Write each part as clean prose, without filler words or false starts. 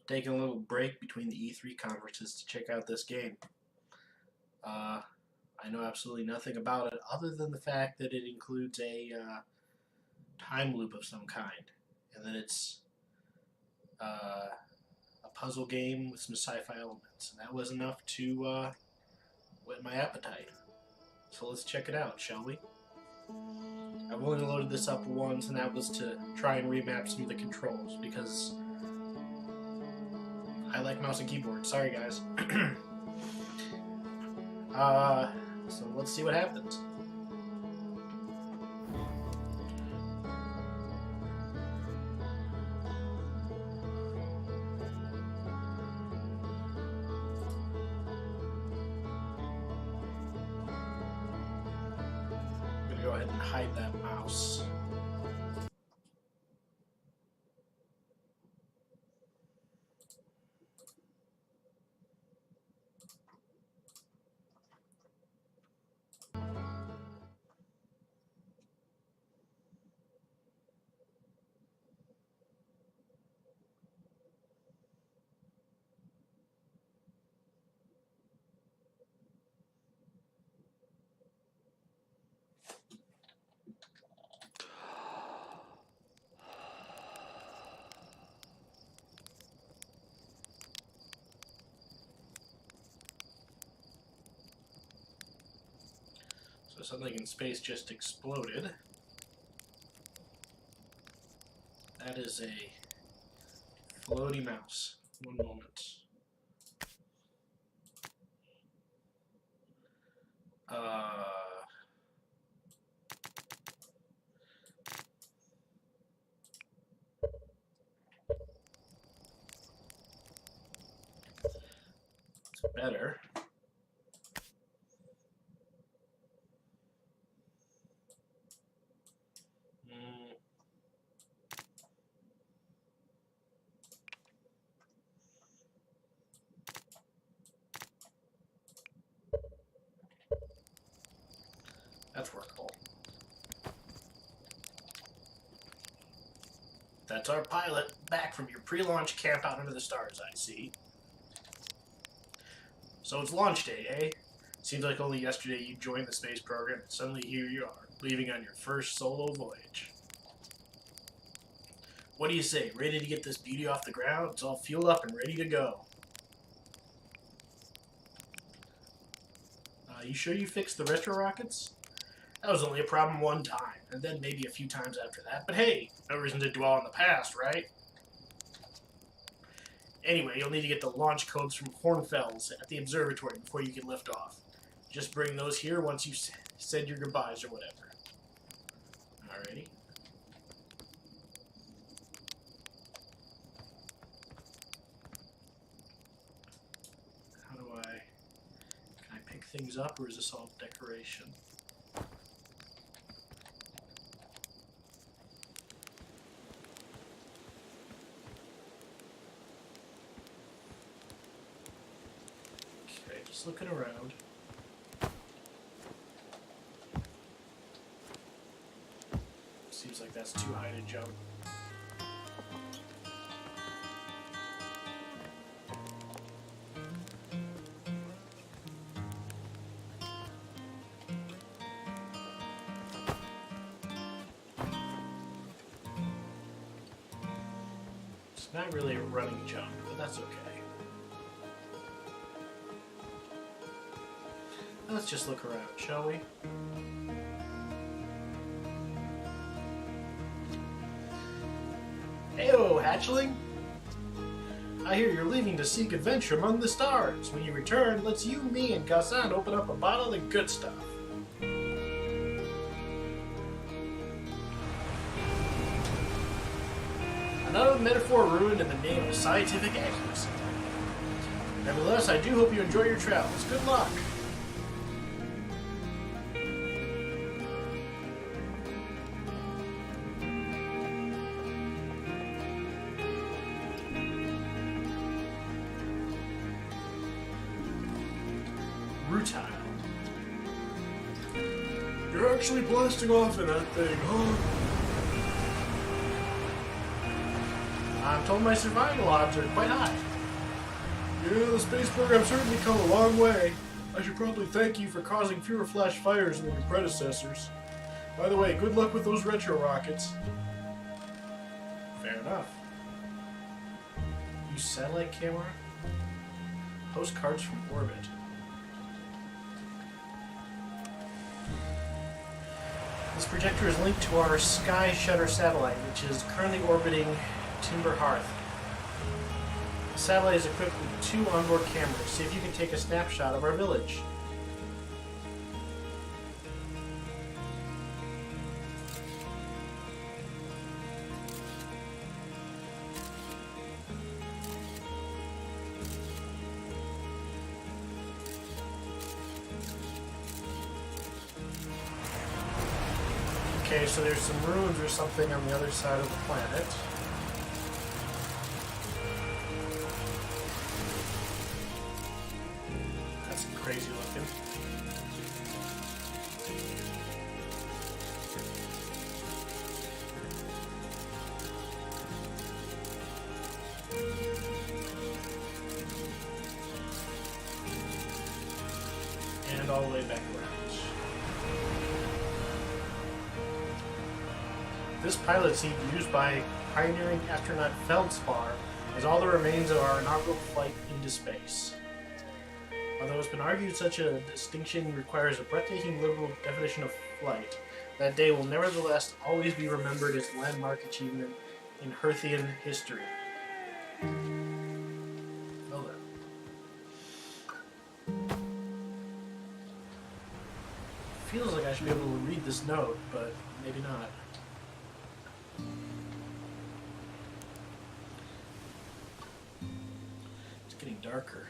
taking a little break between the E3 conferences to check out this game. I know absolutely nothing about it other than the fact that it includes a time loop of some kind, and that it's a puzzle game with some sci-fi elements, and that was enough to whet my appetite. So let's check it out, shall we? I've only loaded this up once, and that was to try and remap some of the controls, because I like mouse and keyboard. Sorry, guys. So let's see what happens. I'm gonna go ahead and hide that mouse. So something in space just exploded. That is a floaty mouse. One moment. It's better. That's workable. That's our pilot, back from your pre-launch camp out under the stars, I see. So it's launch day, eh? Seems like only yesterday you joined the space program, and suddenly here you are, leaving on your first solo voyage. What do you say, ready to get this beauty off the ground? It's all fueled up and ready to go. You sure you fixed the retro rockets? That was only a problem one time, and then maybe a few times after that. But hey, no reason to dwell on the past, right? Anyway, you'll need to get the launch codes from Hornfels at the observatory before you can lift off. Just bring those here once you've said your goodbyes or whatever. Alrighty. How do I... Can I pick things up, or is this all decoration? Just looking around. Seems like that's too high to jump. It's not really a running jump, but that's okay. Let's just look around, shall we? Heyo, hatchling! I hear you're leaving to seek adventure among the stars. When you return, let's you, me, and Gassan open up a bottle of the good stuff. Another metaphor ruined in the name of scientific accuracy. Nevertheless, I do hope you enjoy your travels. Good luck! Rutile. You're actually blasting off in that thing, huh? I'm told my survival odds are quite high. Yeah, the space program's certainly come a long way. I should probably thank you for causing fewer flash fires than your predecessors. By the way, good luck with those retro rockets. Fair enough. Use satellite camera? Postcards from orbit. This projector is linked to our Sky Shutter satellite, which is currently orbiting Timber Hearth. The satellite is equipped with 2 onboard cameras. See if you can take a snapshot of our village. Okay, so there's some ruins or something on the other side of the planet. That's crazy looking. And all the way back around. This pilot seat used by pioneering astronaut Feldspar is all the remains of our inaugural flight into space. Although it's been argued such a distinction requires a breathtaking liberal definition of flight, that day will nevertheless always be remembered as a landmark achievement in Hearthian history. Well then. Feels like I should be able to read this note, but maybe not. It's getting darker.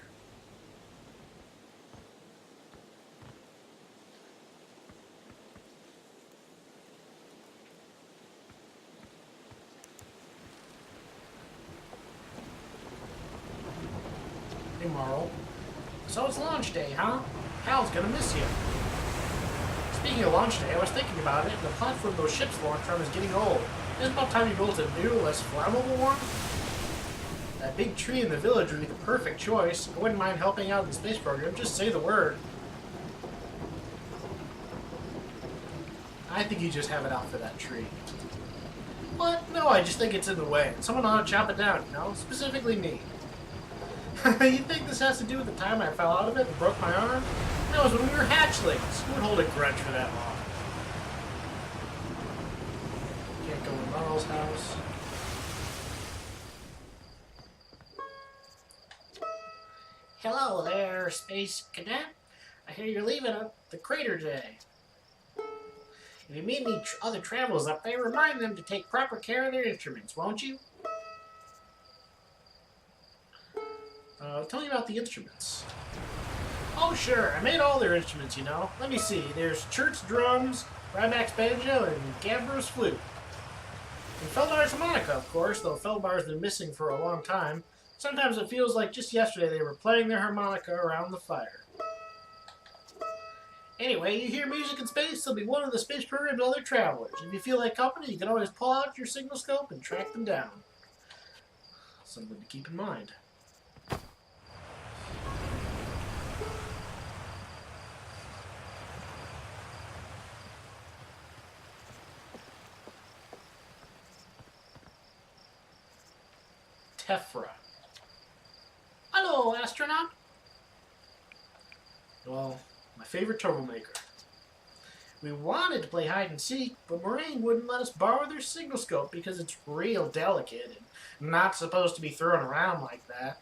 Hey, Marl. So it's launch day, huh? Hal's gonna miss you. Speaking of launch day, I was thinking about it. The platform those ships launch from is getting old. It's about time you built a new, less flammable one. That big tree in the village would be the perfect choice. I wouldn't mind helping out in the space program. Just say the word. I think you just have it out for that tree. What? No, I just think it's in the way. Someone ought to chop it down, you know? Specifically me. You think this has to do with the time I fell out of it and broke my arm? That was when we were hatchlings. Who would hold a grudge for that long? Can't go in Marl's house. Hello there, Space Cadet. I hear you're leaving the crater today. If you meet any other travelers up there, remind them to take proper care of their instruments, won't you? Tell me about the instruments. Oh, sure. I made all their instruments, you know. Let me see. There's Chert's drums, Ryback's banjo, and Gavro's flute. And Feldar's harmonica, of course, though Feldar's been missing for a long time. Sometimes it feels like just yesterday they were playing their harmonica around the fire. Anyway, you hear music in space, they'll be one of the space program's other travelers. If you feel like company, you can always pull out your signal scope and track them down. Something to keep in mind. Tephra. Hello, astronaut. Well, my favorite troublemaker. We wanted to play hide and seek, but Moraine wouldn't let us borrow their signal scope because it's real delicate and not supposed to be thrown around like that.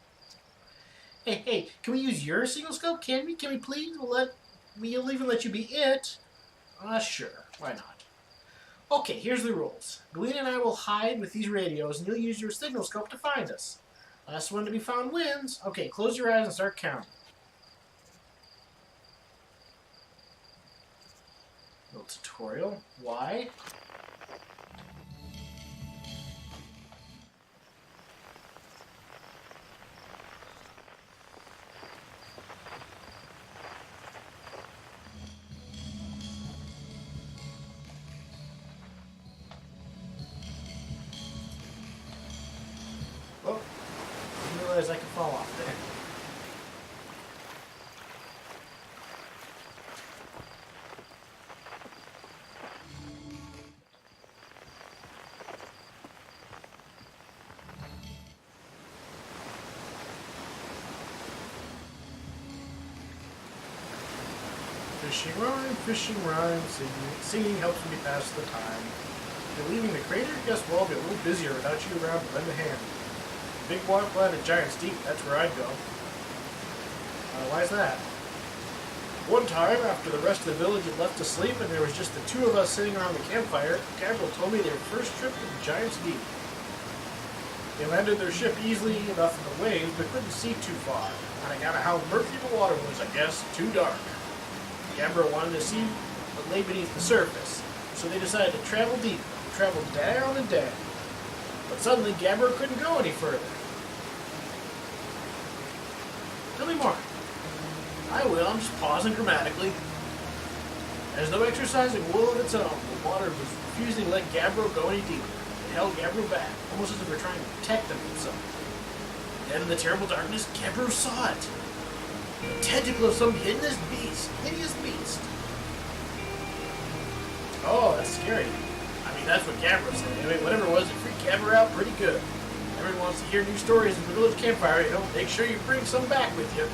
Hey, can we use your signal scope? Can we? Can we please? We'll even let you be it. Sure. Why not? Okay, here's the rules. Galena and I will hide with these radios, and you'll use your signal scope to find us. Last one to be found wins. Okay, close your eyes and start counting. Little tutorial. Why? realize I can fall off there. Fishing rhyme, singing helps me pass the time. You're leaving the crater? Guess we'll all be a little busier without you around to lend a hand. Big water planet Giant's Deep, that's where I'd go. Why's that? One time, after the rest of the village had left to sleep and there was just the two of us sitting around the campfire, Gabriel told me their first trip to the Giant's Deep. They landed their ship easily enough in the waves, but couldn't see too far. On account of how murky the water was, I guess, too dark. Gabriel wanted to see what lay beneath the surface, so they decided to travel deeper. They traveled down and down. But suddenly, Gabriel couldn't go any further. Tell me more. I will, I'm just pausing grammatically. There's no exercising will of its own. The water was refusing to let Gabriel go any deeper. It held Gabriel back, almost as if it were trying to protect him from something. Then in the terrible darkness, Gabriel saw it. The tentacle of some hideous beast. Oh, that's scary. I mean, that's what Gabriel said. Anyway, whatever it was, it freaked Gabriel out pretty good. Everyone wants to hear new stories in the village campfire. You know, make sure you bring some back with you.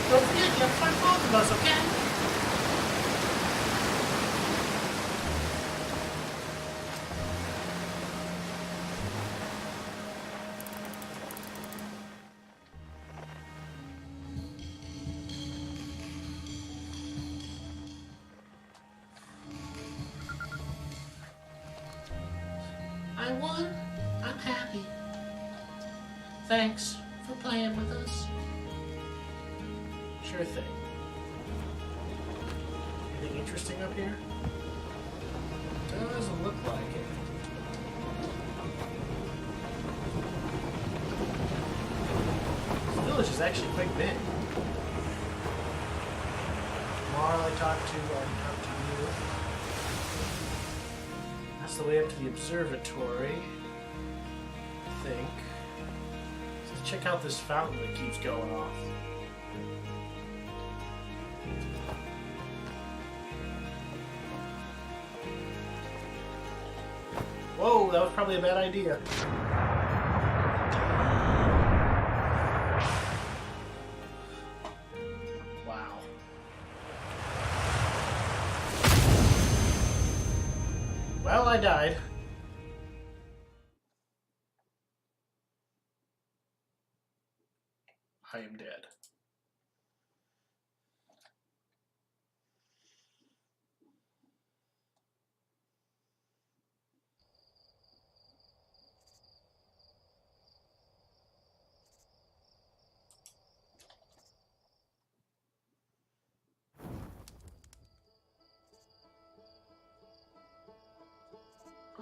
Don't forget, you have to find both of us, okay? I won. I'm happy. Thanks for playing with us. Sure thing. Anything interesting up here? Doesn't look like it. This village is actually quite big. Tomorrow I talked to you. That's the way up to the observatory, I think. Let's check out this fountain that keeps going off. Whoa, that was probably a bad idea. Wow. Well, I died. I am dead.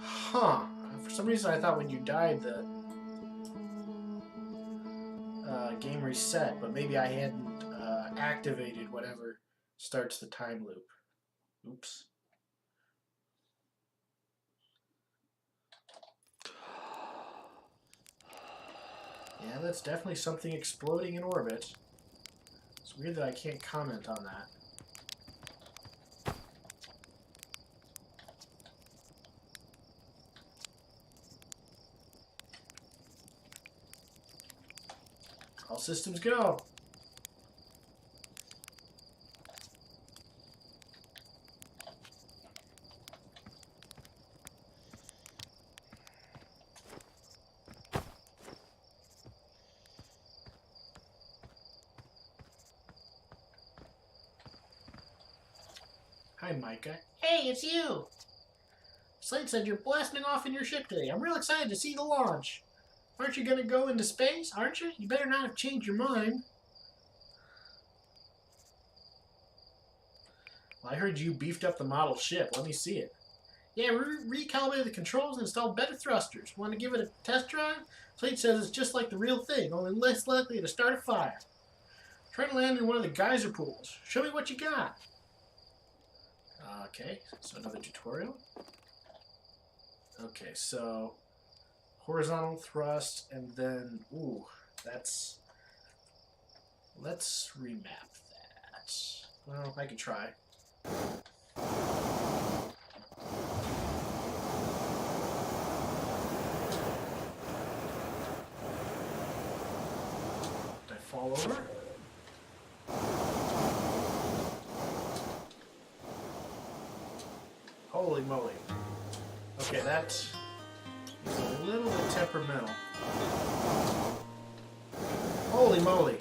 Huh. For some reason I thought when you died the game reset, but maybe I hadn't activated whatever starts the time loop. Oops. Yeah, that's definitely something exploding in orbit. It's weird that I can't comment on that. All systems go. Hi, Micah. Hey, it's you! Slade said you're blasting off in your ship today. I'm real excited to see the launch. Aren't you gonna go into space, aren't you? You better not have changed your mind. Well, I heard you beefed up the model ship. Let me see it. Yeah, we recalibrated the controls and installed better thrusters. Want to give it a test drive? Slate says it's just like the real thing, only less likely to start a fire. Try to land in one of the geyser pools. Show me what you got. Okay, so another tutorial. Okay, so horizontal thrust, and then, ooh, that's... Let's remap that. Well, I can try. Did I fall over? Holy moly. Okay, that is a little bit temperamental. Holy moly.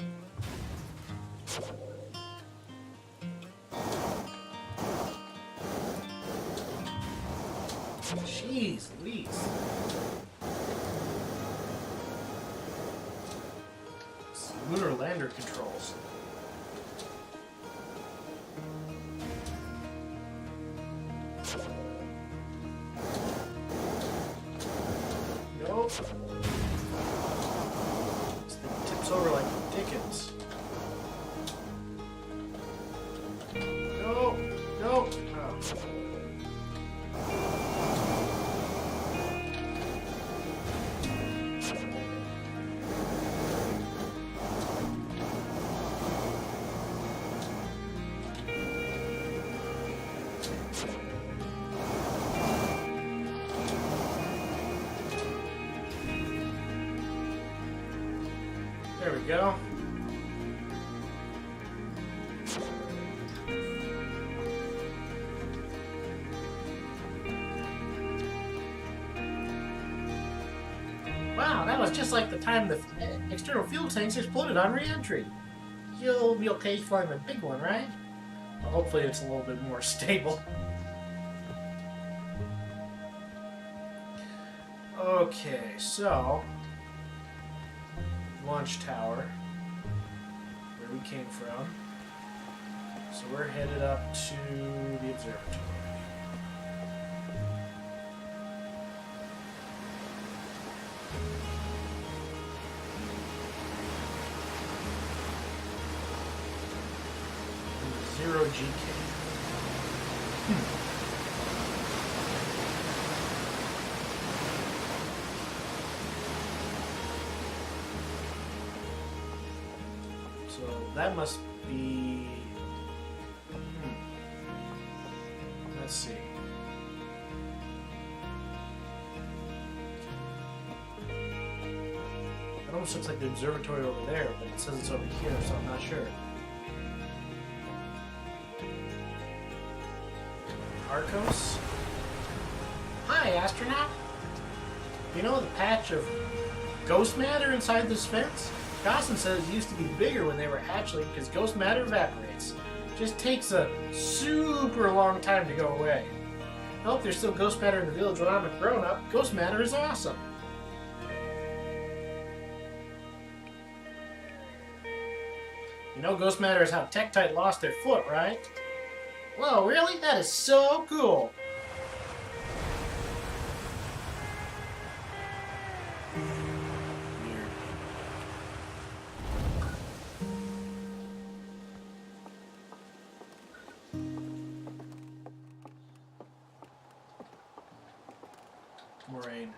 Jeez Louise. Lunar lander controls. Nope. This thing tips over like Dickens. Nope. Nope. Oh. There we go. Wow, that was just like the time the external fuel tanks exploded on re-entry. You'll be okay flying the big one, right? Well, hopefully it's a little bit more stable. Okay, so... launch tower, where we came from. So we're headed up to the observatory. Zero GK. So that must be... Let's see. It almost looks like the observatory over there, but it says it's over here, so I'm not sure. Arcos? Hi, astronaut! You know the patch of ghost matter inside this fence? Dawson says it used to be bigger when they were hatchling because ghost matter evaporates. Just takes a super long time to go away. I hope there's still ghost matter in the village when I'm a grown-up. Ghost matter is awesome. You know ghost matter is how Tektite lost their foot, right? Whoa, really? That is so cool! Moraine.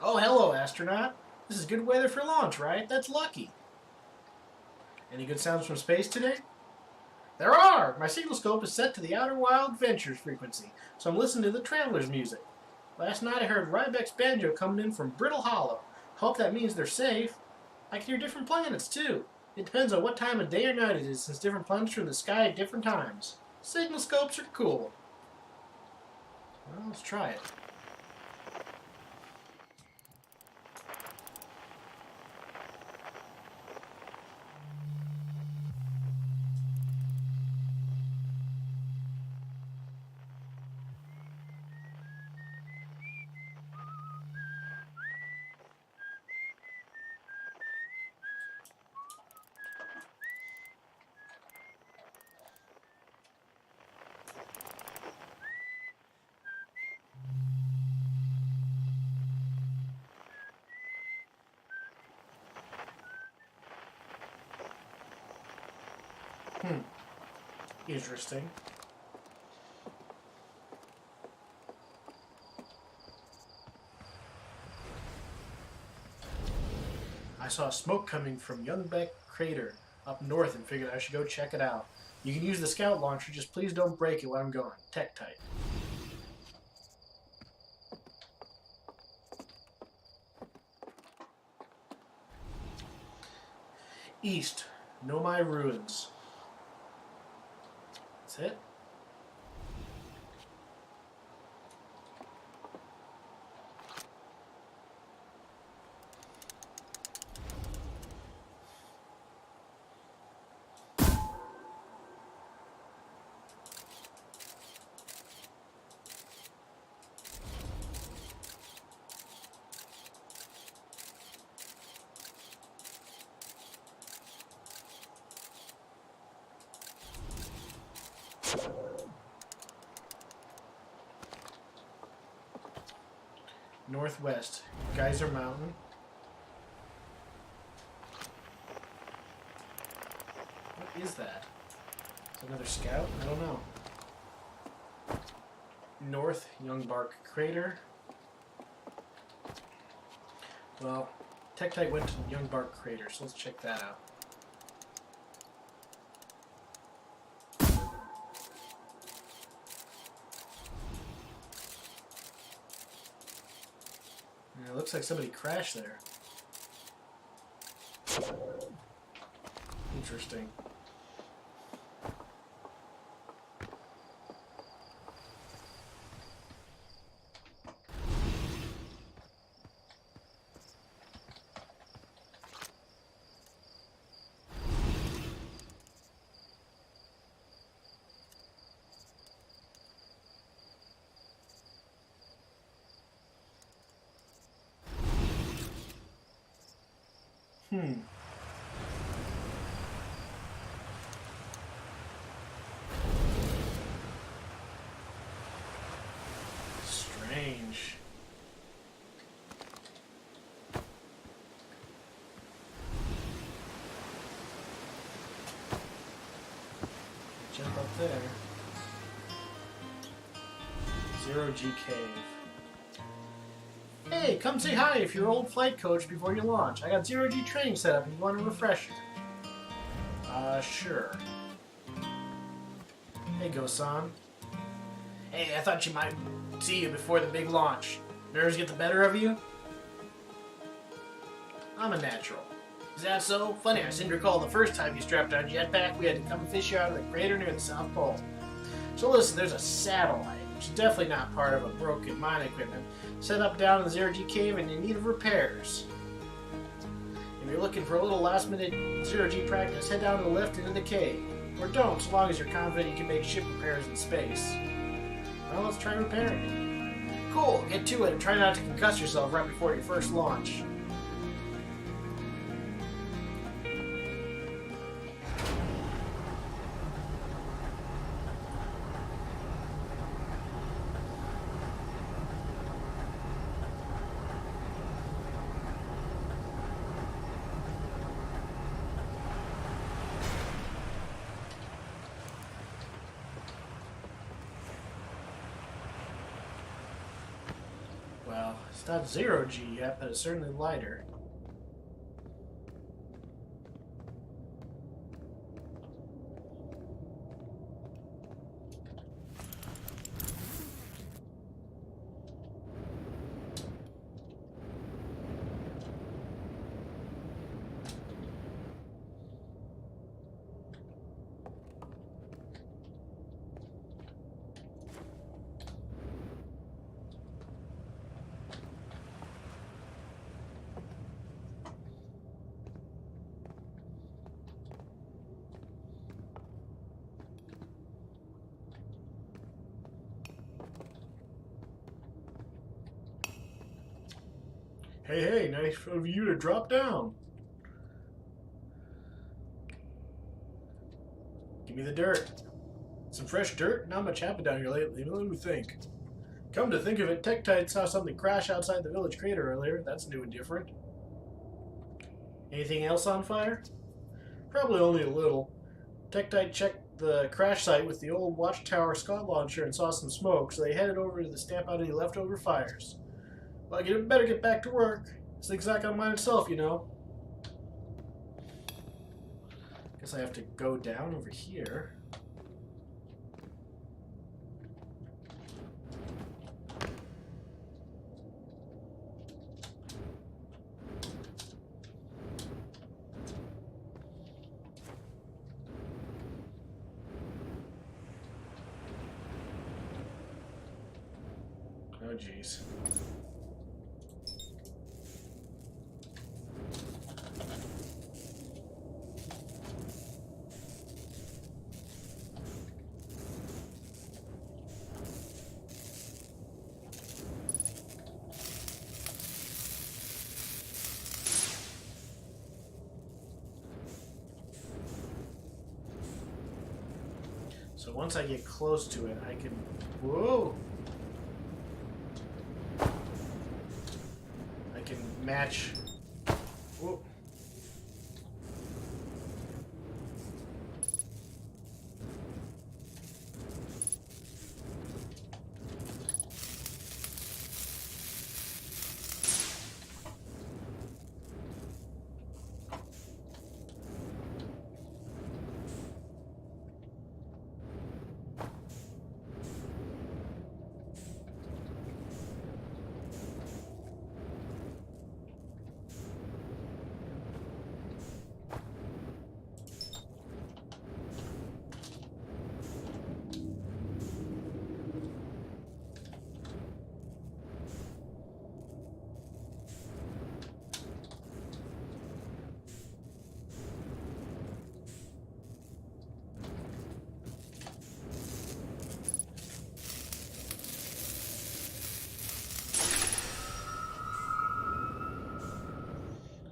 Oh, hello, astronaut. This is good weather for launch, right? That's lucky. Any good sounds from space today? There are! My signal scope is set to the Outer Wild Ventures frequency, so I'm listening to the Traveler's music. Last night I heard Rybeck's banjo coming in from Brittle Hollow. Hope that means they're safe. I can hear different planets, too. It depends on what time of day or night it is, since different planets are in the sky at different times. Signal scopes are cool. Well, let's try it. Interesting. I saw smoke coming from Youngbeck Crater up north and figured I should go check it out. You can use the scout launcher, just please don't break it while I'm going. Tektite. East. Nomai Ruins. That's it? Northwest. Geyser Mountain. What is that? Is that another scout? I don't know. North, Youngbark Crater. Well, Tektite went to Youngbark Crater, so let's check that out. It looks like somebody crashed there. Interesting. Strange. Jump up there. Zero G Cave. Hey, come say hi if you're old flight coach before you launch. I got Zero G training set up and you want a refresher. Sure. Hey, Go-san. Hey, I thought you might see you before the big launch. Nerves get the better of you? I'm a natural. Is that so? Funny, I seem to recall the first time you strapped on a jetpack, we had to come and fish you out of the crater near the South Pole. So listen, there's a satellite, which is definitely not part of a broken mine equipment, set up down in the Zero-G cave and in need of repairs. If you're looking for a little last-minute Zero-G practice, head down to the lift into the cave. Or don't, so long as you're confident you can make ship repairs in space. Well, let's try repairing it. Cool, get to it and try not to concuss yourself right before your first launch. Well, it's not Zero G yet, but it's certainly lighter. Hey, nice of you to drop down. Give me the dirt. Some fresh dirt? Not much happened down here lately. Let me think. Come to think of it, Tektite saw something crash outside the village crater earlier. That's new and different. Anything else on fire? Probably only a little. Tektite checked the crash site with the old Watchtower Scott launcher and saw some smoke, so they headed over to stamp out any leftover fires. Well, you better get back to work. This thing's not gonna mind itself, you know. Guess I have to go down over here. Oh, jeez. So once I get close to it, I can... Whoa! I can match... Whoa.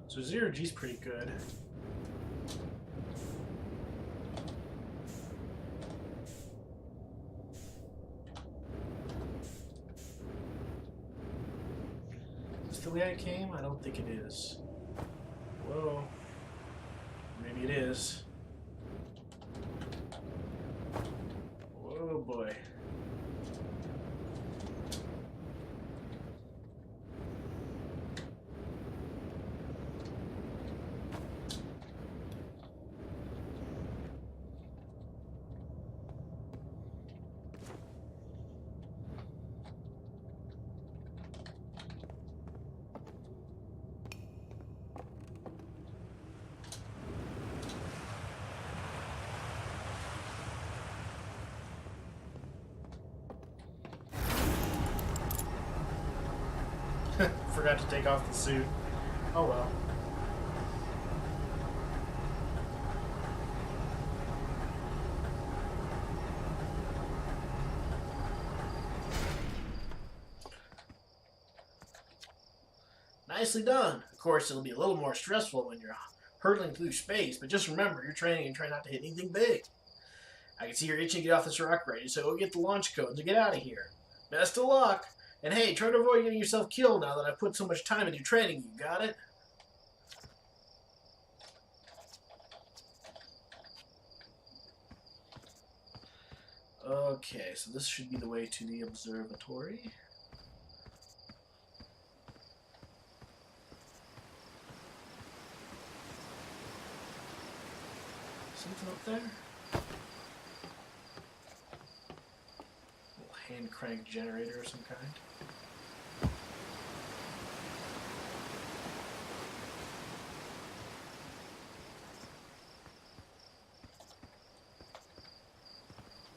So 0G's pretty good. Is this the way I came? I don't think it is. Whoa. Maybe it is. Whoa, boy. Forgot to take off the suit. Oh well. Nicely done. Of course, it'll be a little more stressful when you're hurtling through space, but just remember, you're training and try not to hit anything big. I can see you're itching to get off this rock ready, so go get the launch codes and get out of here. Best of luck! And hey, try to avoid getting yourself killed now that I've put so much time into training you, got it? Okay, so this should be the way to the observatory. Something up there? Hand crank generator of some kind.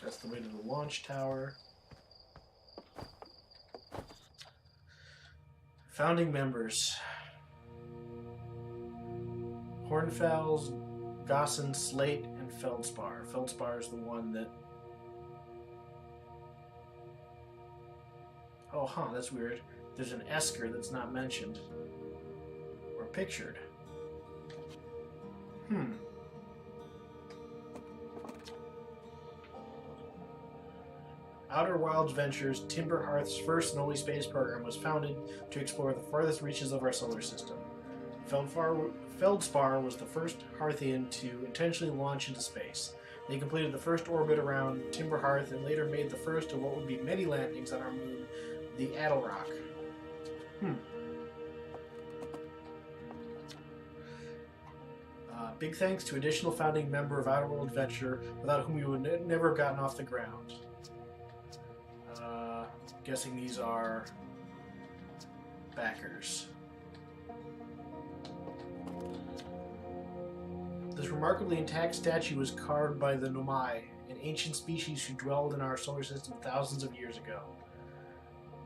That's the way to the launch tower. Founding members: Hornfels, Gossen, Slate, and Feldspar. Feldspar is the one that... Oh, huh, that's weird. There's an Esker that's not mentioned. Or pictured. Outer Wilds Ventures, Timber Hearth's first and only space program, was founded to explore the farthest reaches of our solar system. Feldspar was the first Hearthian to intentionally launch into space. They completed the first orbit around Timber Hearth and later made the first of what would be many landings on our moon, the Attlerock. Big thanks to additional founding member of Outer World Adventure, without whom we would never have gotten off the ground. Guessing these are backers. This remarkably intact statue was carved by the Nomai, an ancient species who dwelled in our solar system thousands of years ago.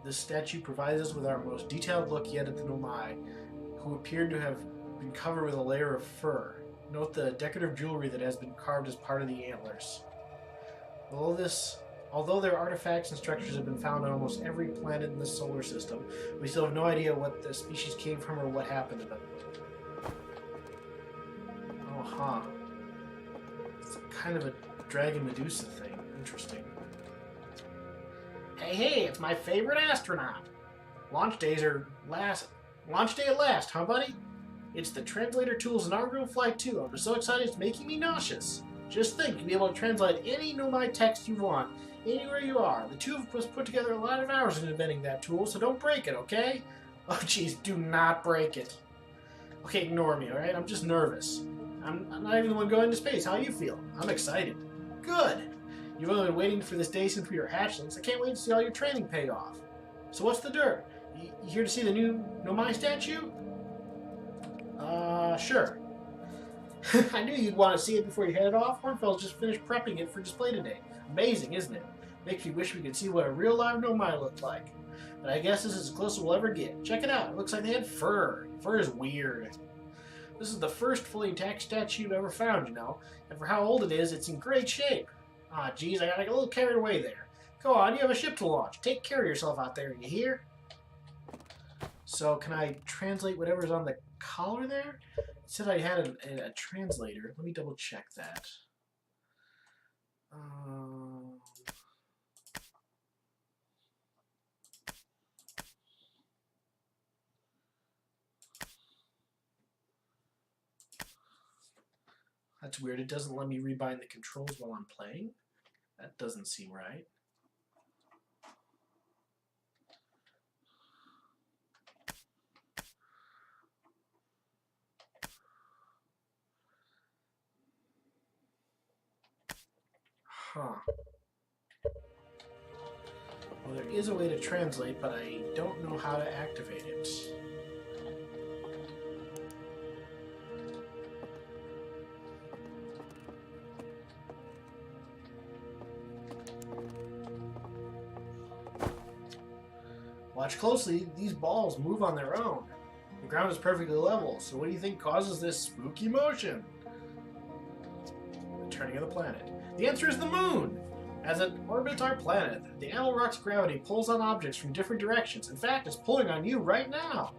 This statue provides us with our most detailed look yet at the Nomai, who appeared to have been covered with a layer of fur. Note the decorative jewelry that has been carved as part of the antlers. Although their artifacts and structures have been found on almost every planet in this solar system, we still have no idea what the species came from or what happened to them. Oh, huh. It's kind of a Dragon Medusa thing. Interesting. Hey, it's my favorite astronaut. Launch day at last, huh, buddy? It's the translator tool's inaugural flight, too. I'm so excited it's making me nauseous. Just think, you'll be able to translate any Nomai text you want, anywhere you are. The two of us put together a lot of hours in inventing that tool, so don't break it, okay? Oh, jeez, do not break it. Okay, ignore me, alright? I'm just nervous. I'm not even the one going to space. How you feel? I'm excited. Good. You've only been waiting for this day since we were hatchlings. I can't wait to see all your training pay off. So what's the dirt? You here to see the new Nomai statue? Sure. I knew you'd want to see it before you headed off. Hornfels just finished prepping it for display today. Amazing, isn't it? Makes me wish we could see what a real live Nomai looked like. But I guess this is as close as we'll ever get. Check it out. It looks like they had fur. Fur is weird. This is the first fully intact statue you've ever found, you know. And for how old it is, it's in great shape. Ah, geez, I got a little carried away there. Go on, you have a ship to launch. Take care of yourself out there, you hear? So, can I translate whatever's on the collar there? It said I had a translator. Let me double check that. That's weird. It doesn't let me rebind the controls while I'm playing. That doesn't seem right. Huh. Well, there is a way to translate, but I don't know how to activate it. Watch closely, these balls move on their own. The ground is perfectly level, so what do you think causes this spooky motion? The turning of the planet. The answer is the moon! As it orbits our planet, the Attlerock's gravity pulls on objects from different directions. In fact, it's pulling on you right now.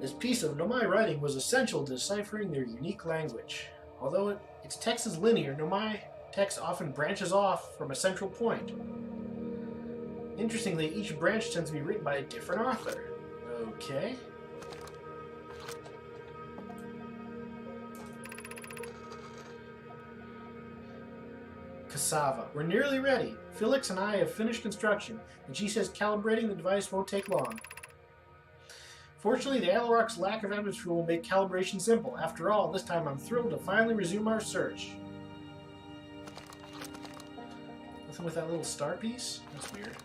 This piece of Nomai writing was essential to deciphering their unique language. Although its text is linear, Nomai text often branches off from a central point. Interestingly, each branch tends to be written by a different author. Okay. Cassava. We're nearly ready. Felix and I have finished construction, and she says calibrating the device won't take long. Fortunately, the Attlerock's lack of atmosphere will make calibration simple. After all, this time I'm thrilled to finally resume our search. Nothing with that little star piece? That's weird.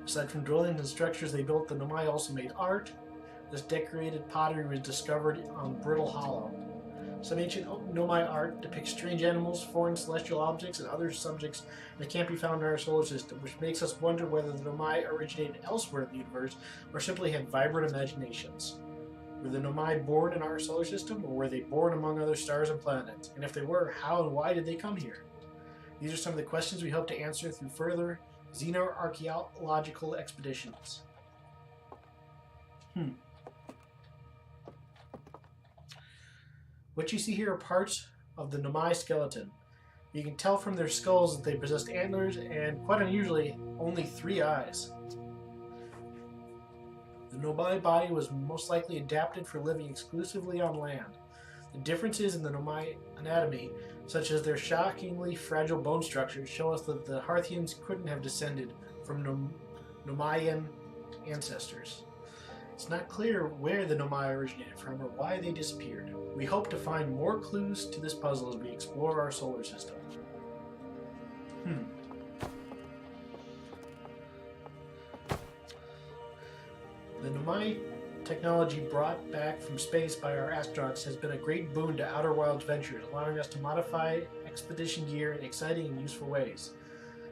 Aside from dwellings and structures they built, the Nomai also made art. This decorated pottery was discovered on Brittle Hollow. Some ancient Nomai art depicts strange animals, foreign celestial objects, and other subjects that can't be found in our solar system, which makes us wonder whether the Nomai originated elsewhere in the universe or simply had vibrant imaginations. Were the Nomai born in our solar system, or were they born among other stars and planets? And if they were, how and why did they come here? These are some of the questions we hope to answer through further xenoarchaeological expeditions. What you see here are parts of the Nomai skeleton. You can tell from their skulls that they possessed antlers and, quite unusually, only 3 eyes. The Nomai body was most likely adapted for living exclusively on land. The differences in the Nomai anatomy, such as their shockingly fragile bone structures, show us that the Harthians couldn't have descended from Nomaian ancestors. It's not clear where the Nomai originated from or why they disappeared. We hope to find more clues to this puzzle as we explore our solar system. The Nomai technology brought back from space by our astronauts has been a great boon to Outer Wilds ventures, allowing us to modify expedition gear in exciting and useful ways.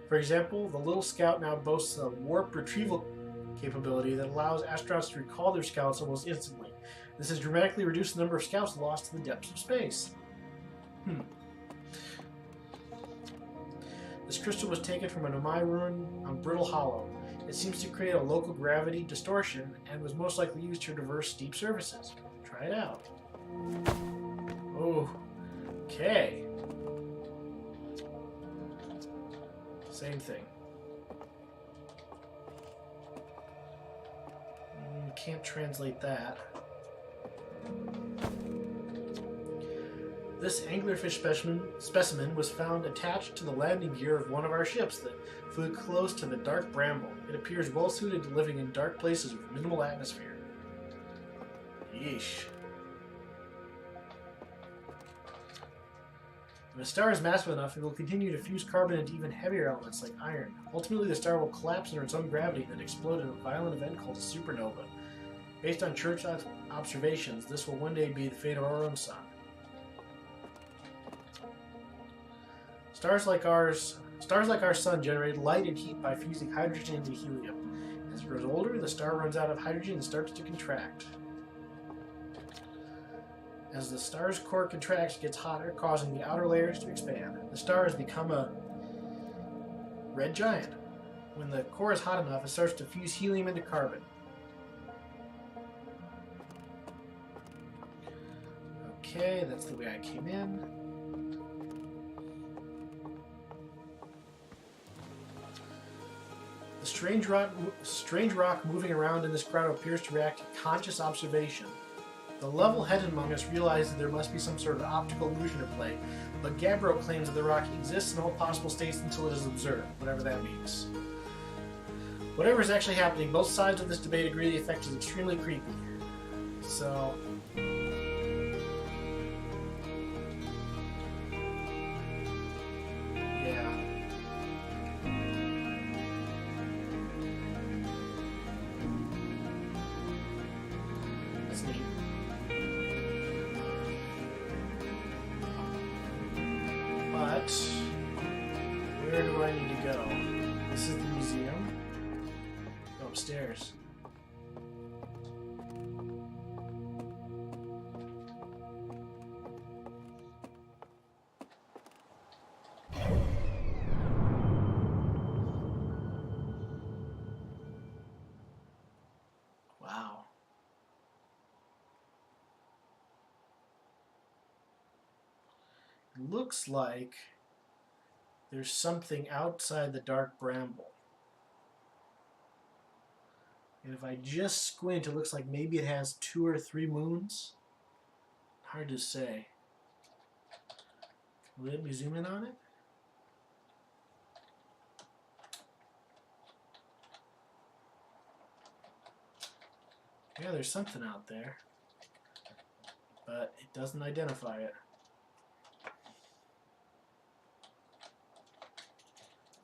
For example, the Little Scout now boasts a warp retrieval capability that allows astronauts to recall their scouts almost instantly. This has dramatically reduced the number of scouts lost to the depths of space. This crystal was taken from a Nomai ruin on Brittle Hollow. It seems to create a local gravity distortion and was most likely used to traverse steep surfaces. Try it out. Oh, okay. Same thing. Can't translate that. This anglerfish specimen was found attached to the landing gear of one of our ships that flew close to the dark bramble. It appears well suited to living in dark places with minimal atmosphere. Yeesh. If a star is massive enough, it will continue to fuse carbon into even heavier elements like iron. Ultimately, the star will collapse under its own gravity and then explode in a violent event called a supernova. Based on Church observations, this will one day be the fate of our own sun. Stars like our sun generate light and heat by fusing hydrogen into helium. As it grows older, the star runs out of hydrogen and starts to contract. As the star's core contracts, it gets hotter, causing the outer layers to expand. The star has become a red giant. When the core is hot enough, it starts to fuse helium into carbon. Okay, that's the way I came in. The strange rock moving around in this grotto appears to react to conscious observation. The level-headed among us realize that there must be some sort of optical illusion at play, but Gabbro claims that the rock exists in all possible states until it is observed, whatever that means. Whatever is actually happening, both sides of this debate agree the effect is extremely creepy. So... yeah. That's neat. But where do I need to go? This is the museum. Go upstairs. Wow. It looks like there's something outside the dark bramble. And if I just squint, it looks like maybe it has 2 or 3 moons. Hard to say. Let me zoom in on it. Yeah, there's something out there, but it doesn't identify it.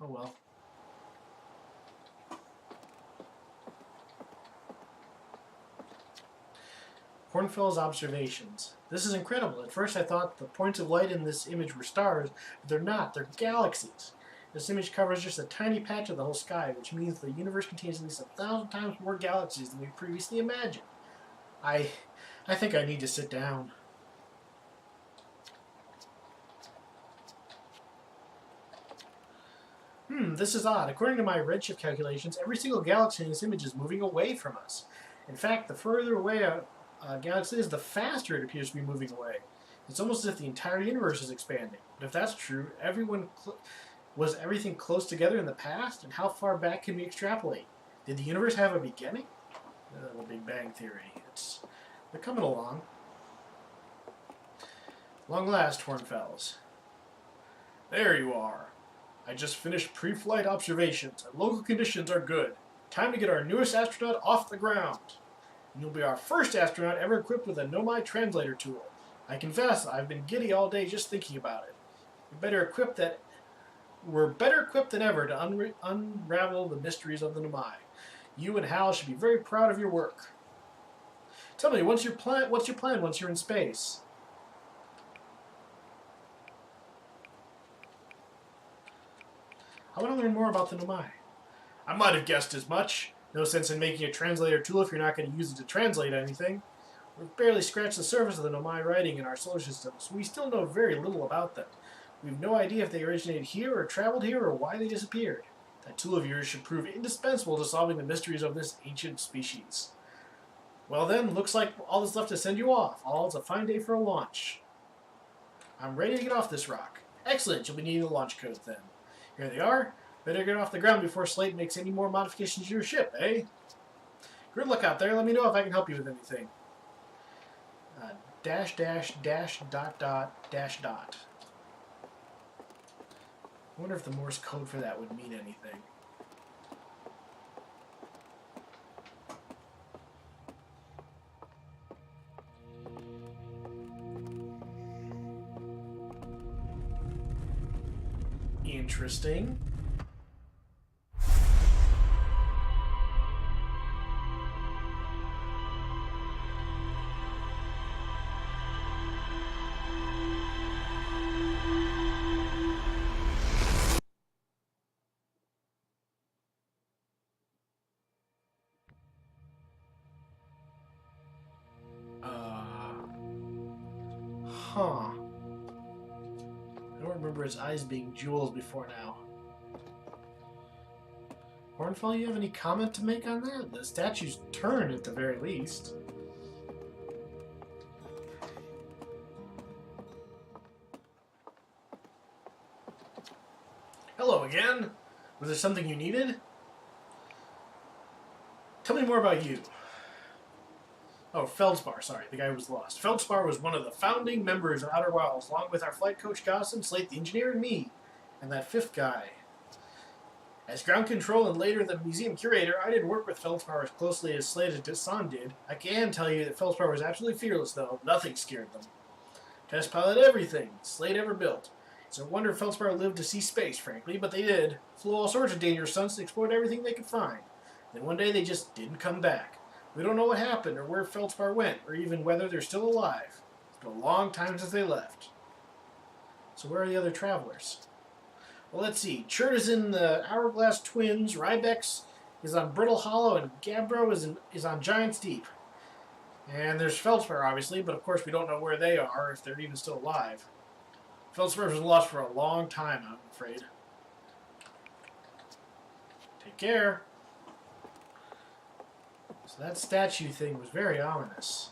Oh well. Kornfell's observations. This is incredible. At first I thought the points of light in this image were stars, but they're not. They're galaxies. This image covers just a tiny patch of the whole sky, which means the universe contains at least 1,000 times more galaxies than we previously imagined. I think I need to sit down. This is odd. According to my redshift calculations, every single galaxy in this image is moving away from us. In fact, the further away a galaxy is, the faster it appears to be moving away. It's almost as if the entire universe is expanding. But if that's true, was everything close together in the past? And how far back can we extrapolate? Did the universe have a beginning? The Big Bang Theory. They're coming along. Long last, Hornfels. There you are. I just finished pre-flight observations, and local conditions are good. Time to get our newest astronaut off the ground. And you'll be our first astronaut ever equipped with a Nomai translator tool. I confess, I've been giddy all day just thinking about it. We're better equipped than ever to unravel the mysteries of the Nomai. You and Hal should be very proud of your work. Tell me, what's your plan once you're in space? I want to learn more about the Nomai. I might have guessed as much. No sense in making a translator tool if you're not going to use it to translate anything. We've barely scratched the surface of the Nomai writing in our solar system, so we still know very little about them. We have no idea if they originated here or traveled here or why they disappeared. That tool of yours should prove indispensable to solving the mysteries of this ancient species. Well then, looks like all that's left to send you off. All's a fine day for a launch. I'm ready to get off this rock. Excellent, you'll be needing the launch codes then. Here they are. Better get off the ground before Slate makes any more modifications to your ship, eh? Good luck out there. Let me know if I can help you with anything. Dash, dash, dash, dot, dot, dash, dot. I wonder if the Morse code for that would mean anything. Interesting. Huh. I don't remember his eyes being jewels before now. Hornfell, you have any comment to make on that? The statue's turned at the very least. Hello again. Was there something you needed? Tell me more about you. Oh, Feldspar, sorry, the guy who was lost. Feldspar was one of the founding members of Outer Wilds, along with our flight coach Gossam, Slate the engineer, and me, and that fifth guy. As ground control and later the museum curator, I didn't work with Feldspar as closely as Slate and Dessan did. I can tell you that Feldspar was absolutely fearless, though. Nothing scared them. Test pilot everything Slate ever built. It's a wonder Feldspar lived to see space, frankly, but they did. Flew all sorts of dangerous stunts and explored everything they could find. Then one day they just didn't come back. We don't know what happened, or where Feldspar went, or even whether they're still alive. It's been a long time since they left. So where are the other travelers? Well, let's see. Chert is in the Hourglass Twins, Rybex is on Brittle Hollow, and Gabbro is on Giant's Deep. And there's Feldspar, obviously, but of course we don't know where they are, if they're even still alive. Feldspar was lost for a long time, I'm afraid. Take care. So that statue thing was very ominous.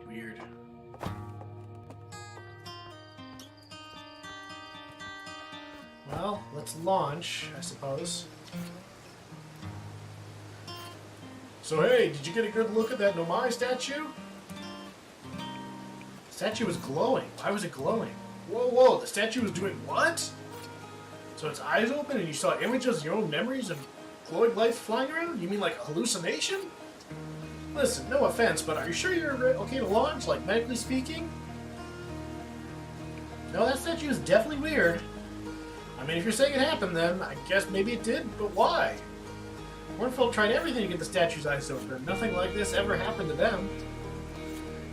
Weird. Well, let's launch, I suppose. So hey, did you get a good look at that Nomai statue? The statue was glowing. Why was it glowing? Whoa, whoa, the statue was doing what? So its eyes open and you saw images of your own memories of glowing lights flying around? You mean like a hallucination? Listen, no offense, but are you sure you're okay to launch, like medically speaking? No, that statue is definitely weird. I mean, if you're saying it happened then, I guess maybe it did, but why? Hornfeld tried everything to get the statue's eyes open. Nothing like this ever happened to them.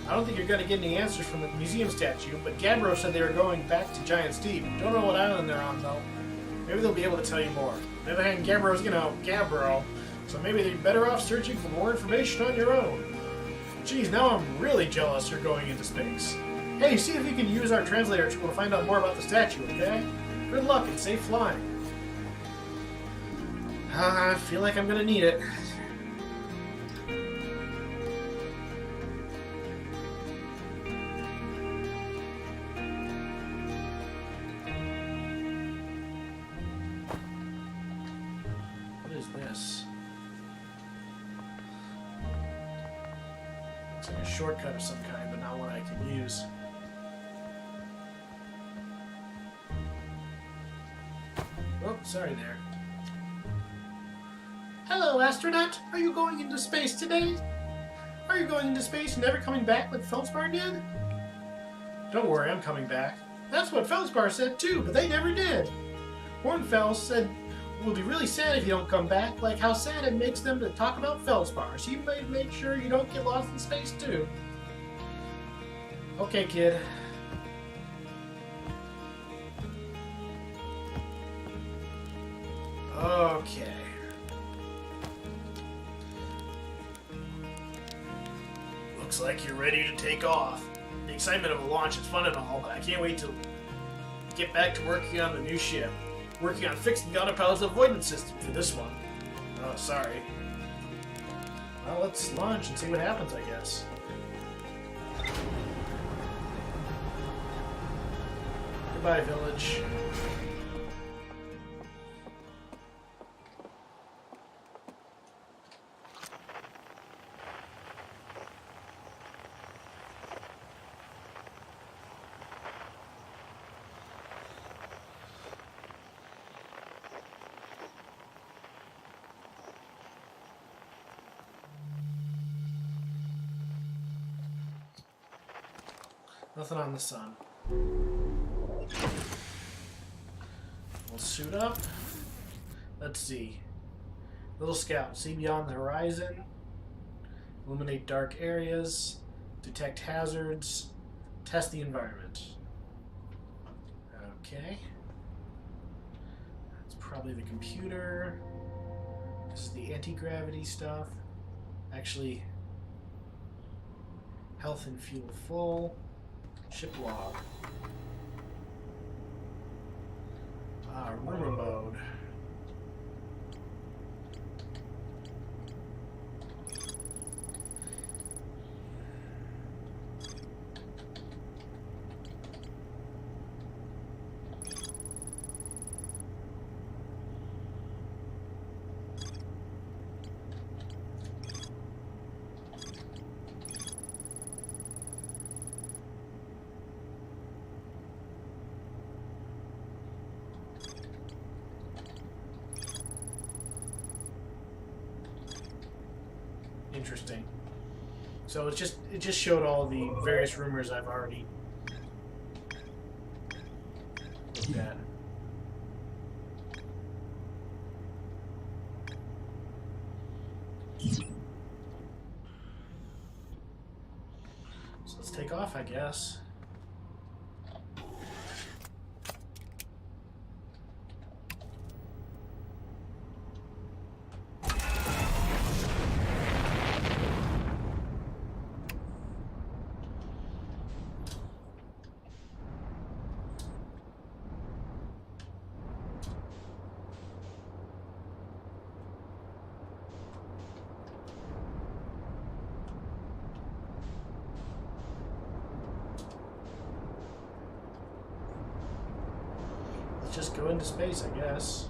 I don't think you're going to get any answers from the museum statue, but Gabbro said they were going back to Giant's Deep. Don't know what island they're on, though. Maybe they'll be able to tell you more. On the other hand, Gabbro's, Gabbro, so maybe they're better off searching for more information on your own. Geez, now I'm really jealous you're going into space. Hey, see if you can use our translator tool to find out more about the statue, okay? Good luck and safe flying. I feel like I'm gonna need it. What is this? Looks like a shortcut of some kind, but not one I can use. Oh, sorry there. Hello, astronaut. Are you going into space today? Are you going into space and never coming back like Feldspar did? Don't worry, I'm coming back. That's what Feldspar said too, but they never did. Hornfels said, we'll be really sad if you don't come back, like how sad it makes them to talk about Feldspar, so you may make sure you don't get lost in space too. Okay, kid. Okay. Looks like you're ready to take off. The excitement of a launch is fun and all, but I can't wait to get back to working on the new ship. Working on fixing the autopilot's avoidance system for this one. Oh, sorry. Well, let's launch and see what happens, I guess. Goodbye, village. Nothing on the sun. We'll suit up. Let's see. Little scout. See beyond the horizon. Illuminate dark areas. Detect hazards. Test the environment. Okay. That's probably the computer. This is the anti-gravity stuff. Actually, health and fuel full. Ship log. Rumor mode. Interesting. So it just showed all the various rumors I've already looked at. So let's take off, I guess. Let's just go into space, I guess.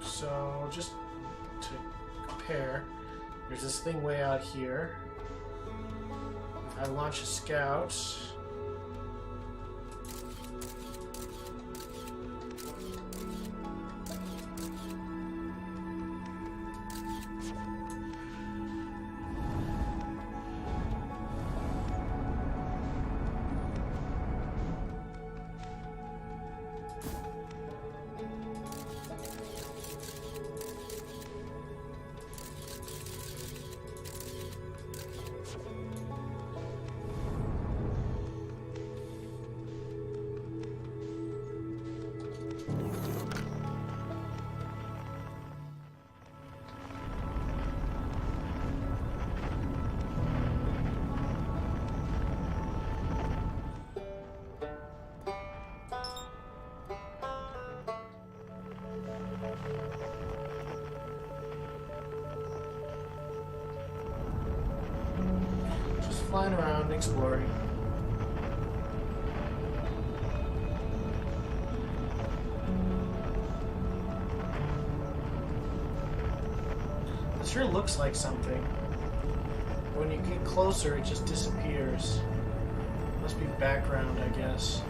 So, just to compare, there's this thing way out here. If I launch a scout... flying around, exploring. It sure looks like something. When you get closer, it just disappears. Must be background, I guess.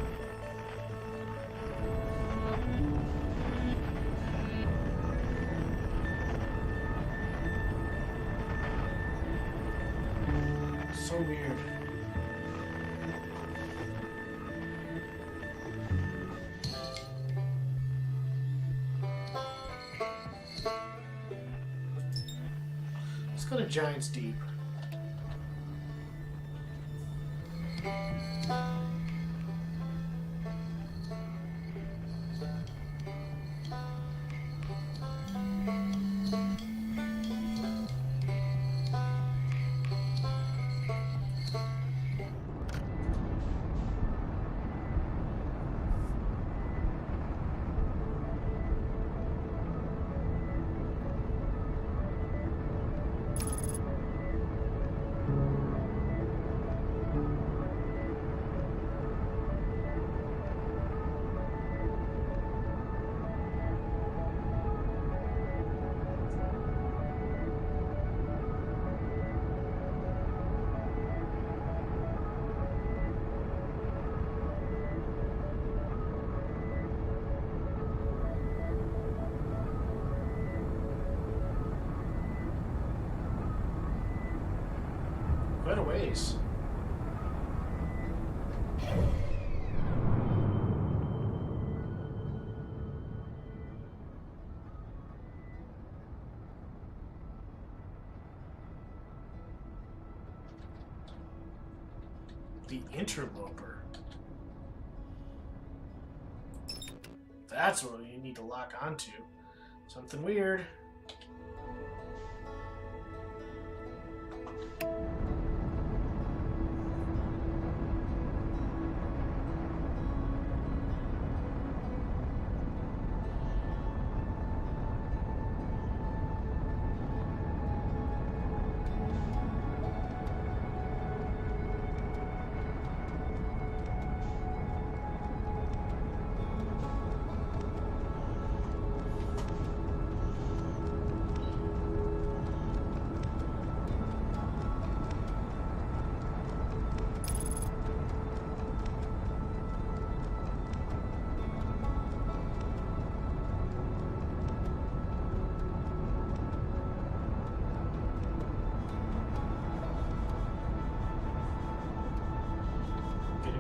So weird. Let's go to Giant's Deep. Quite a ways. The Interloper. That's what you need to lock onto. Something weird.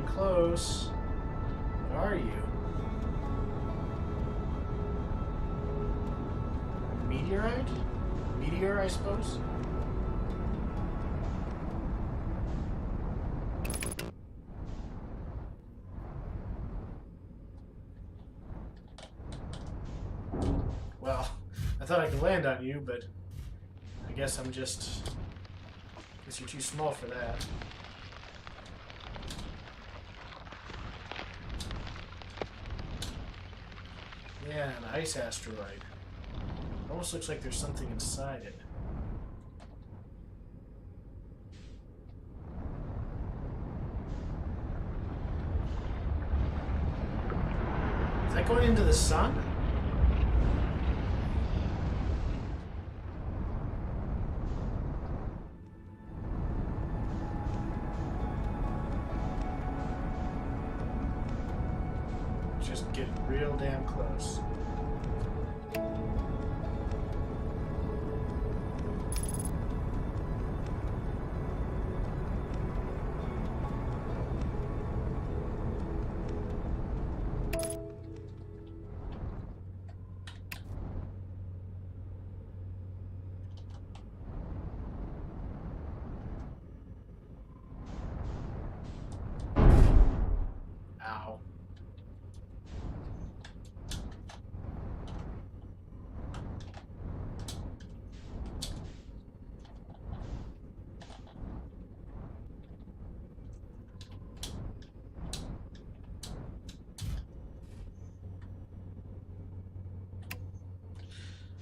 Close. Where are you? Meteorite? Meteor, I suppose? Well, I thought I could land on you, but I guess I'm just... I guess you're too small for that. Yeah, an ice asteroid. Almost looks like there's something inside it. Is that going into the sun? getting real damn close. Ow.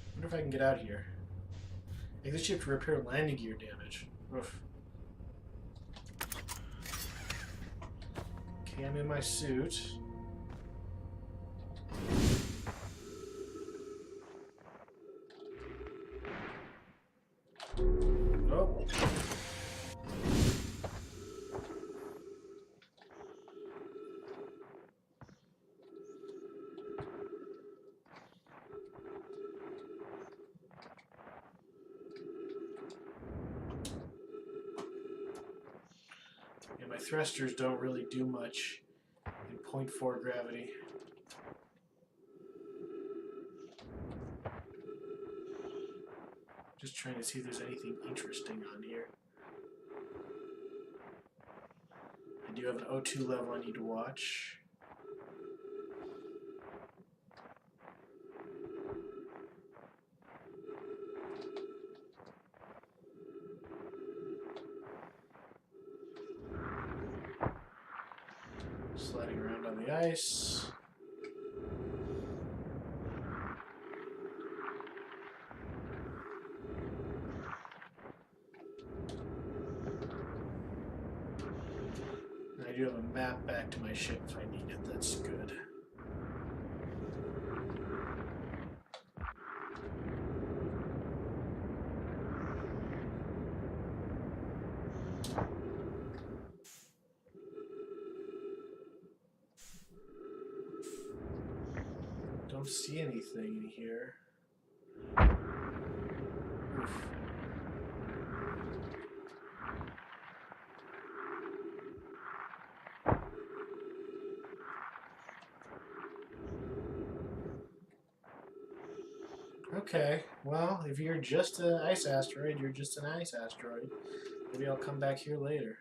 I wonder if I can get out of here. Exit ship to repair landing gear damage. Oof. Okay, I'm in my suit. Oh. Yeah, my thrusters don't really do much in 0.4 gravity. Just trying to see if there's anything interesting on here. I do have an O2 level I need to watch. Sliding around on the ice. I do have a map back to my ship if I need it. That's good. Don't see anything in here. Oof. Okay, well, if you're just an ice asteroid, you're just an ice asteroid. Maybe I'll come back here later.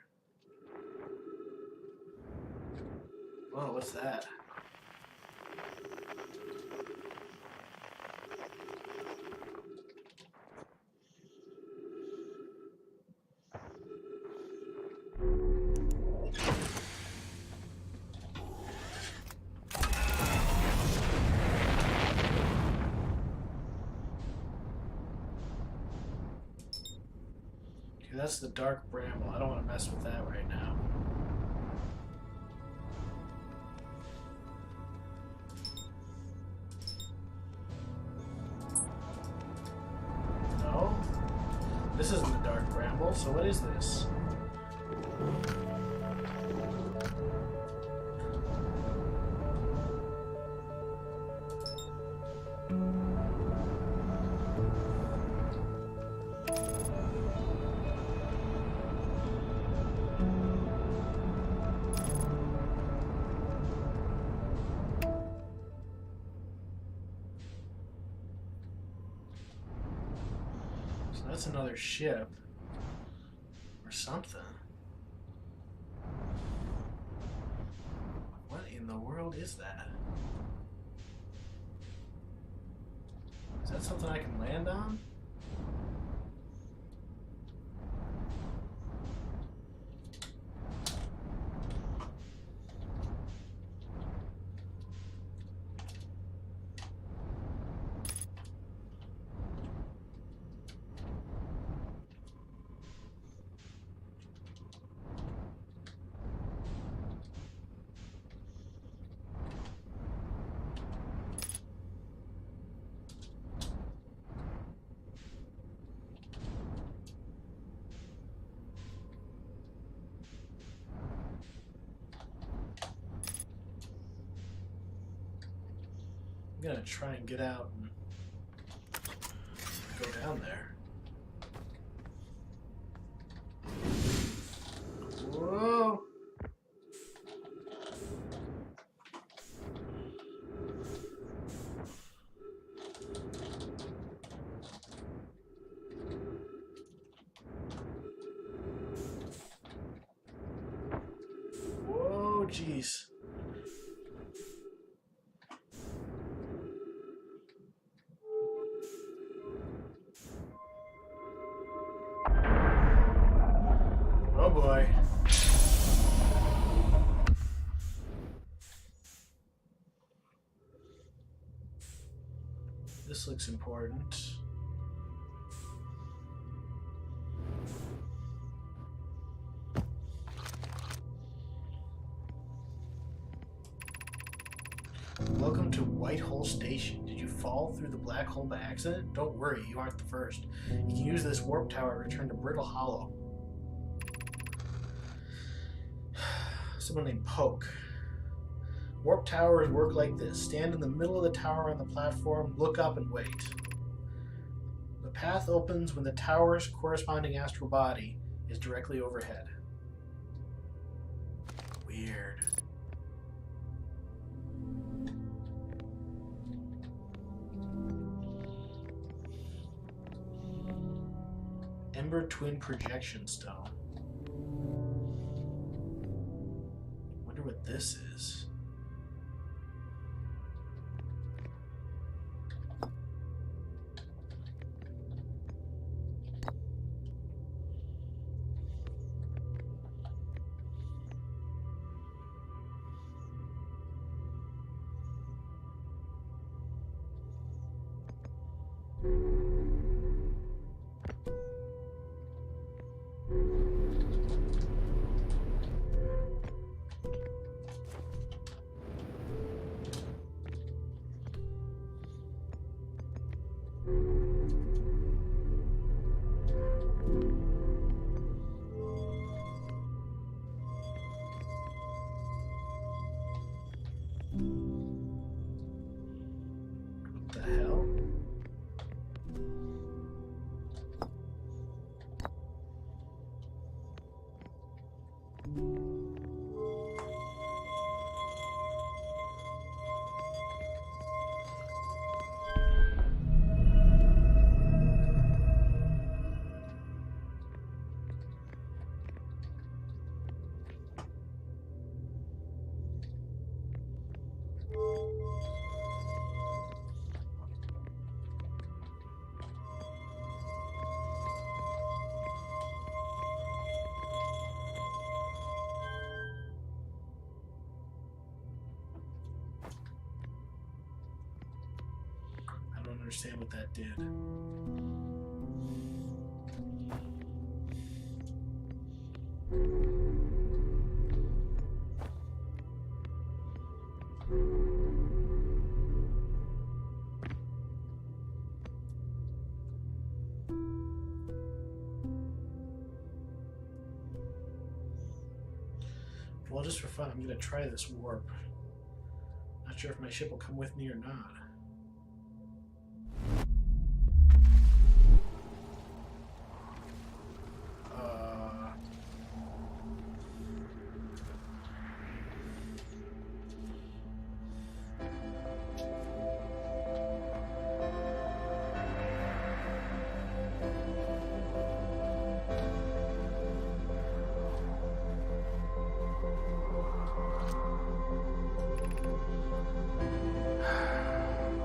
Oh, what's that? Okay, that's the dark bramble. I don't want to mess with that right now. No? This isn't the dark bramble, so what is this? That's another ship. Or something. What in the world is that? Is that something I can land on? gonna try and get out and go down there. Whoa! Whoa, jeez. Oh boy. This looks important. Welcome to Whitehole Station. Did you fall through the black hole by accident? Don't worry, you aren't the first. You can use this warp tower to return to Brittle Hollow. Someone named Poke. Warp towers work like this. Stand in the middle of the tower on the platform, look up and wait. The path opens when the tower's corresponding astral body is directly overhead. Weird. Ember Twin Projection Stone. Wonder what this is. What the hell? I don't understand what that did. Well, just for fun, I'm gonna try this warp. Not sure if my ship will come with me or not.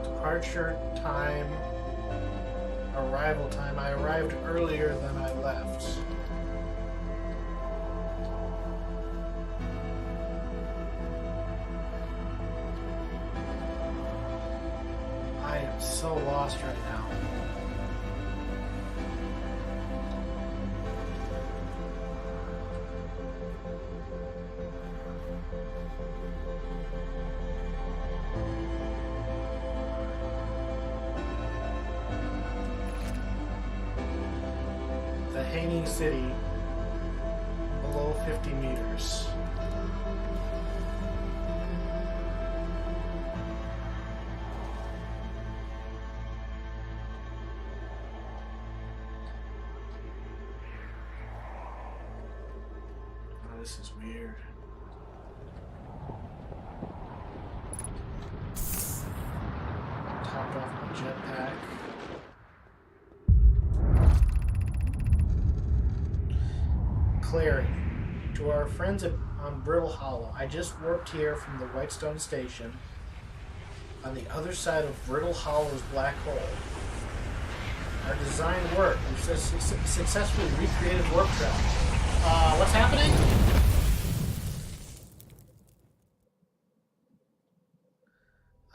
Departure time, arrival time. I arrived earlier than I left. I am so lost right now. The Hanging City, below 50 meters. this is weird. Topped off my jetpack. Clarity. To our friends on Brittle Hollow, I just warped here from the Whitestone Station on the other side of Brittle Hollow's black hole. Our design worked. We've successfully recreated warp travel. What's happening?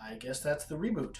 I guess that's the reboot.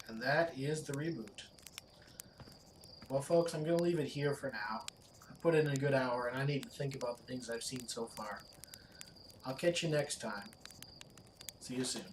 And that is the reboot. Well, folks, I'm going to leave it here for now. I put in a good hour, and I need to think about the things I've seen so far. I'll catch you next time. See you soon.